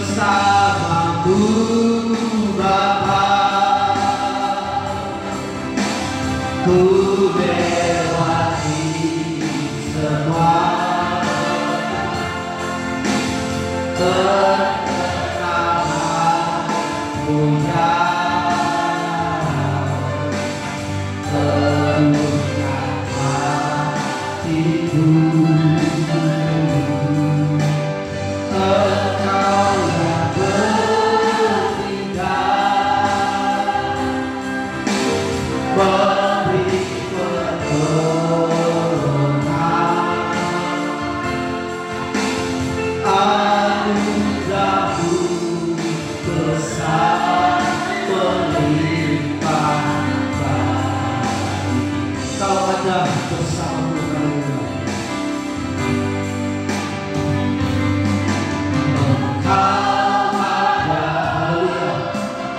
Bersamaku Bapa, ku lewati semua ketenanganmu yang teguhkan hatiku.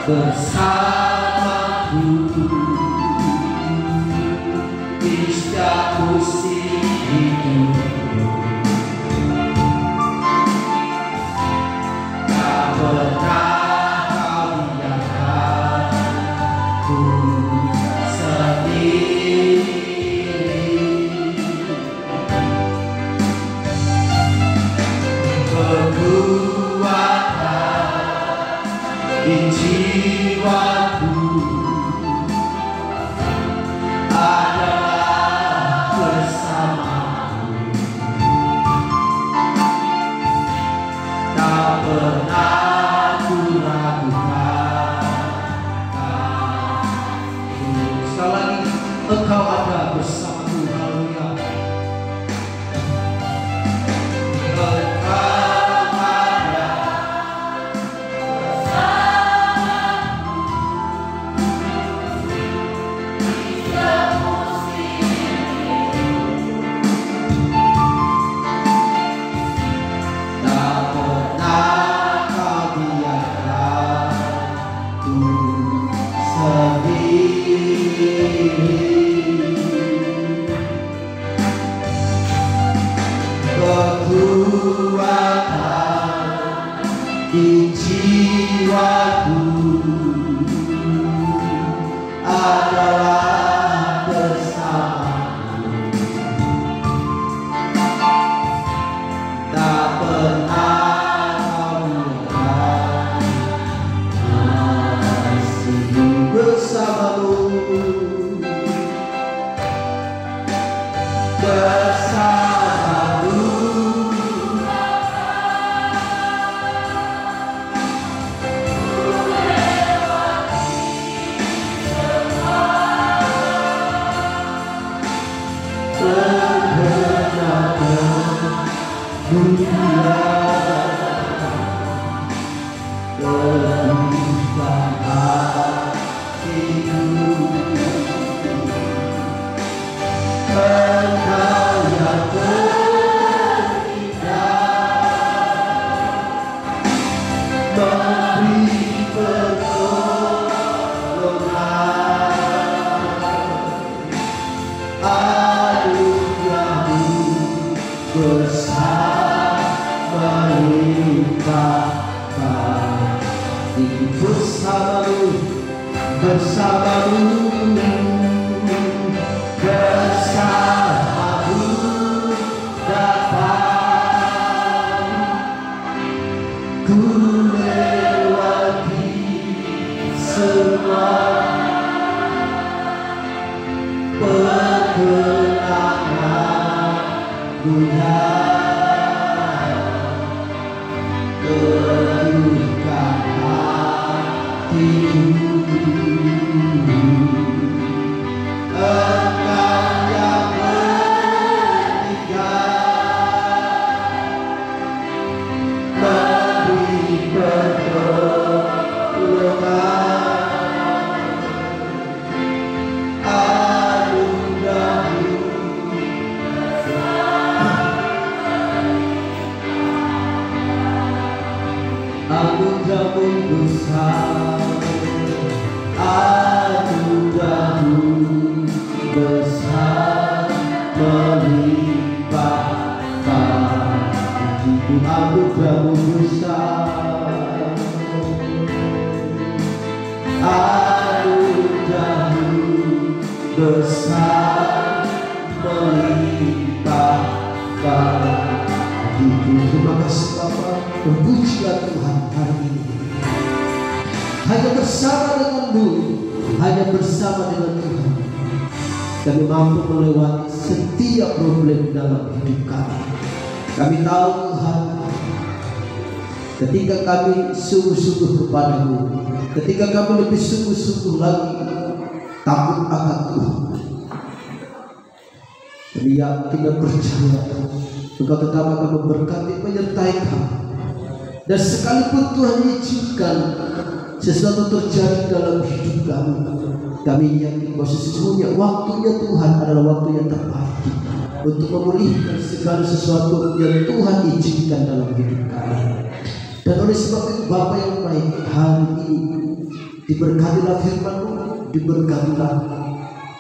bersamaku di setiap musim hidupku. Tak pernah kau biarkan ku sendiri. Kekuatan di jiwaku adalah bersamamu. Tak pernah ku ragukan. Sekali lagi, Engkau ada bersamaku. Haleluya. Kekuatan di jiwaku adalah bersamamu. Tak pernah kau biarkan kasihku bersamamu. Bersamamu dapat ku lewati semua peperangan dunia. Teguhkan hatiku, Engkau yang bertiga memberi pertolongan. Anugerah-Mu besar, anugerah-Mu besar melimpahkan hidup. Anugerah-Mu besar, anugerah-Mu besar melimpahkan hidup. Terima kasih Bapa, terpujilah Tuhan hari ini. Hanya bersama dengan-Mu, hanya bersama dengan Tuhan, kami mampu melewati setiap problem dalam hidup kami. Kami tahu Tuhan, ketika kami sungguh-sungguh kepada-Mu, ketika kami lebih sungguh-sungguh lagi takut akan Tuhan, kami yakin dan percaya Engkau tetap akan memberkati, menyertai kami. Dan sekalipun Tuhan izinkan sesuatu terjadi dalam hidup kami, kami yakin bahwa sesungguhnya waktunya Tuhan adalah waktu yang terbaik untuk memulihkan segala sesuatu yang Tuhan izinkan dalam hidup kami. Dan oleh sebab itu Bapa yang baik, hari ini Diberkatilah firman-Mu, diberkatilah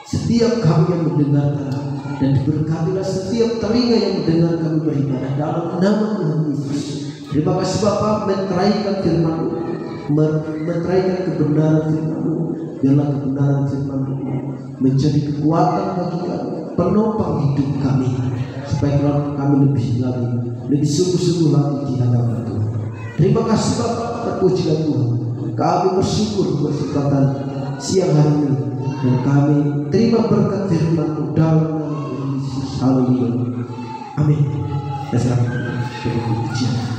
setiap kami yang mendengarkan, dan diberkatilah setiap telinga yang mendengar kami beribadah dalam nama Tuhan Yesus. Terima kasih Bapa, meteraikan firman-Mu, meteraikan kebenaran firman-Mu. Biarlah kebenaran firman-Mu menjadi kekuatan bagi kami, penopang hidup kami, supaya kami lebih sungguh-sungguh lagi di hadapan Tuhan. Terima kasih Bapa, terpujilah Tuhan. Kami bersyukur kesempatan siang hari ini, dan kami terima berkat firman-Mu dalam nama Yesus. Haleluya. Amin. Dan selamat berpujian.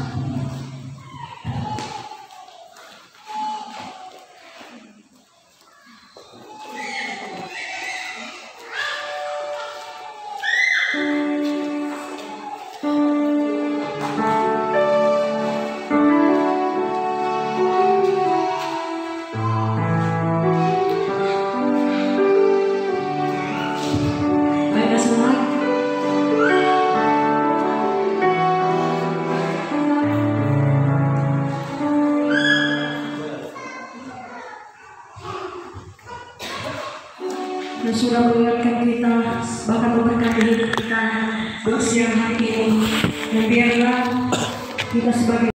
Dan sudah mengingatkan kita, bahkan memberkati hidup kita di siang hari ini. Dan biarlah kita sebagai